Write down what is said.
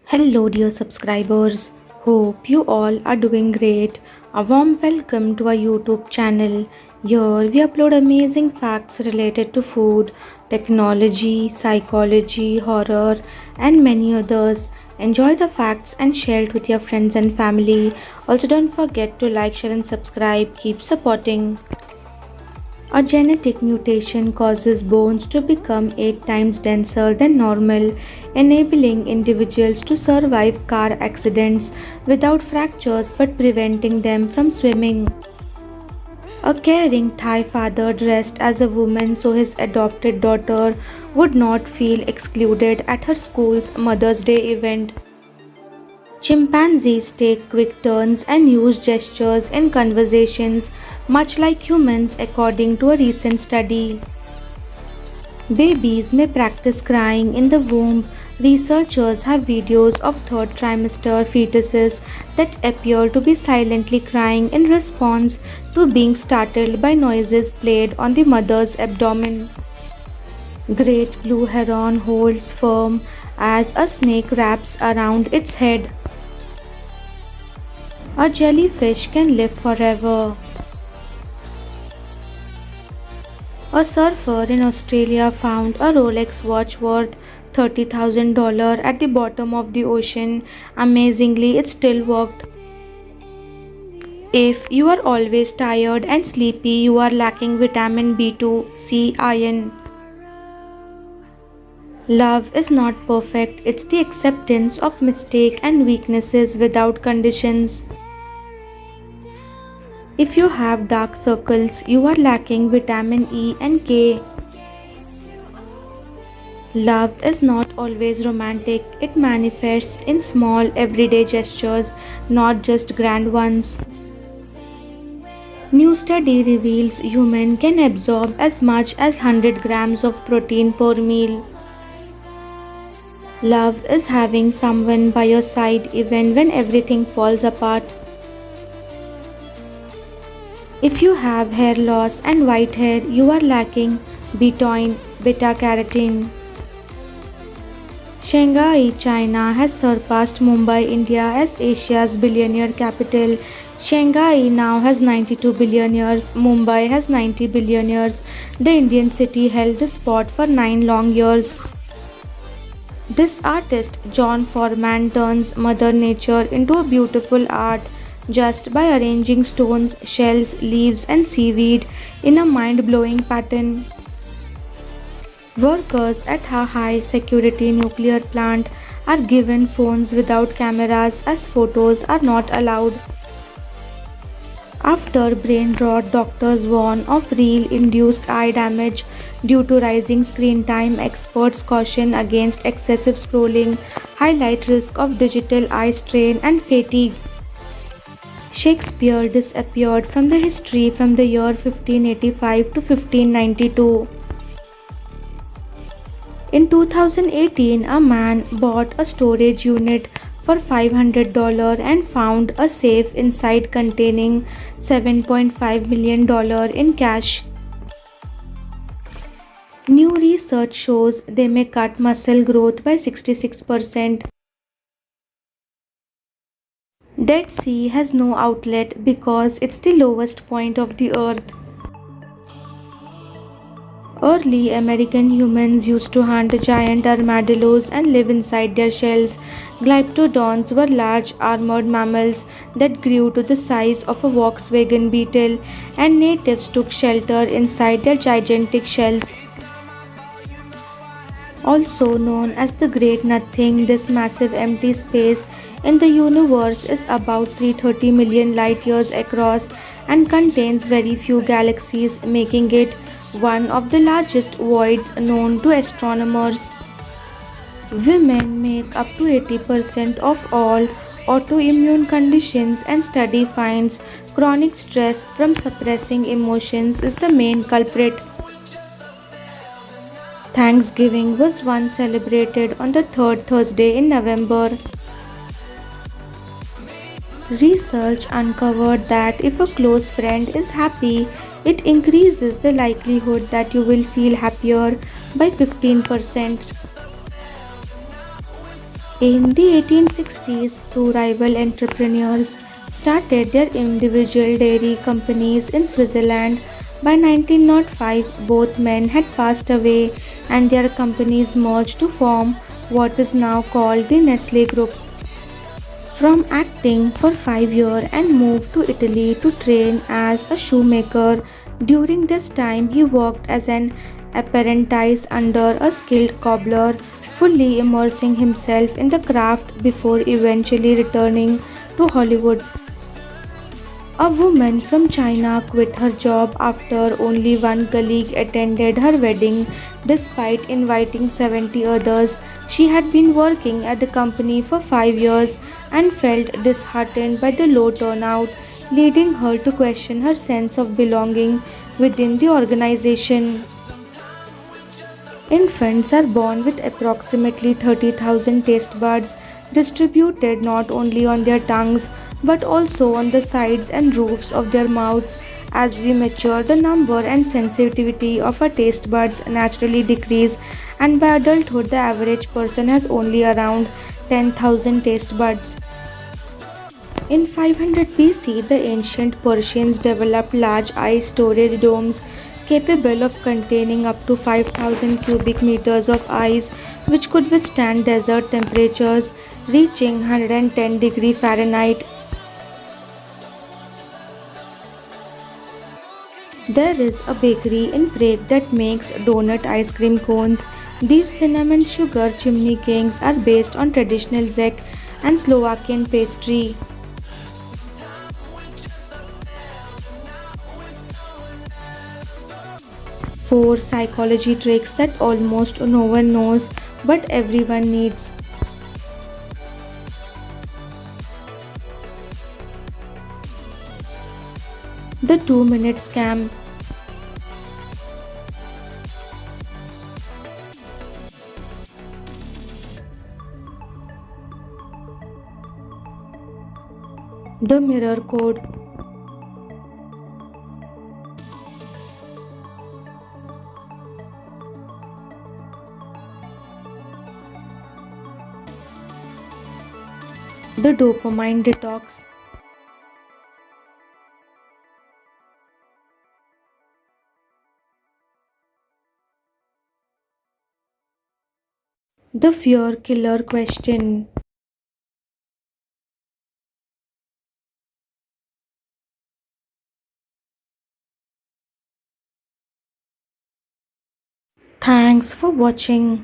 Hello, dear subscribers. Hope you all are doing great. A warm welcome to our YouTube channel. Here we upload amazing facts related to food, technology, psychology, horror, and many others. Enjoy the facts and share it with your friends and family. Also, don't forget to like, share, and subscribe. Keep supporting. A genetic mutation causes bones to become 8 times denser than normal, enabling individuals to survive car accidents without fractures but preventing them from swimming. A caring Thai father dressed as a woman so his adopted daughter would not feel excluded at her school's Mother's Day event. Chimpanzees take quick turns and use gestures in conversations much like humans, according to a recent study. Babies may practice crying in the womb. Researchers have videos of third trimester fetuses that appear to be silently crying in response to being startled by noises played on the mother's abdomen. Great blue heron holds firm as a snake wraps around its head. A jellyfish can live forever. A surfer in Australia found a Rolex watch worth $30,000 at the bottom of the ocean. Amazingly, it still worked. If you are always tired and sleepy, you are lacking vitamin B2, C, iron. Love is not perfect, it's the acceptance of mistakes and weaknesses without conditions. If you have dark circles, you are lacking vitamin E and K. Love is not always romantic, it manifests in small everyday gestures, not just grand ones. New study reveals humans can absorb as much as 100 grams of protein per meal. Love is having someone by your side even when everything falls apart. If you have hair loss and white hair, you are lacking betoine, beta-carotene. Shanghai, China has surpassed Mumbai, India as Asia's billionaire capital. Shanghai now has 92 billionaires, Mumbai has 90 billionaires. The Indian city held the spot for 9 long years. This artist, John Foreman, turns Mother Nature into a beautiful art just by arranging stones, shells, leaves, and seaweed in a mind-blowing pattern. Workers at a high-security nuclear plant are given phones without cameras as photos are not allowed. After brain rot, doctors warn of real-induced eye damage due to rising screen time. Experts caution against excessive scrolling, highlight risk of digital eye strain and fatigue. Shakespeare disappeared from the history from the year 1585 to 1592. In 2018, a man bought a storage unit for $500 and found a safe inside containing $7.5 million in cash. New research shows they may cut muscle growth by 66%. Dead Sea has no outlet because it's the lowest point of the earth. Early American humans used to hunt giant armadillos and live inside their shells. Glyptodons were large armored mammals that grew to the size of a Volkswagen Beetle, and natives took shelter inside their gigantic shells. Also known as the Great Nothing, this massive empty space in the universe is about 330 million light years across and contains very few galaxies, making it one of the largest voids known to astronomers. Women make up to 80% of all autoimmune conditions, and study finds chronic stress from suppressing emotions is the main culprit. Thanksgiving was once celebrated on the third Thursday in November. Research uncovered that if a close friend is happy, it increases the likelihood that you will feel happier by 15%. In the 1860s, two rival entrepreneurs started their individual dairy companies in Switzerland. By 1905, both men had passed away and their companies merged to form what is now called the Nestle Group. From acting for 5 years and moved to Italy to train as a shoemaker. During this time, he worked as an apprentice under a skilled cobbler, fully immersing himself in the craft before eventually returning to Hollywood. A woman from China quit her job after only one colleague attended her wedding despite inviting 70 others. She had been working at the company for 5 years and felt disheartened by the low turnout, leading her to question her sense of belonging within the organization. Infants are born with approximately 30,000 taste buds distributed not only on their tongues but also on the sides and roofs of their mouths. As we mature, the number and sensitivity of our taste buds naturally decrease, and by adulthood, the average person has only around 10,000 taste buds. In 500 BC, the ancient Persians developed large ice storage domes capable of containing up to 5,000 cubic meters of ice, which could withstand desert temperatures reaching 110 degree Fahrenheit. There is a bakery in Prague that makes donut ice cream cones. These cinnamon sugar chimney kings are based on traditional Czech and Slovakian pastry. 4 psychology tricks that almost no one knows but everyone needs. The 2-minute scam. The mirror code. The dopamine detox. The fear killer question. Thanks for watching.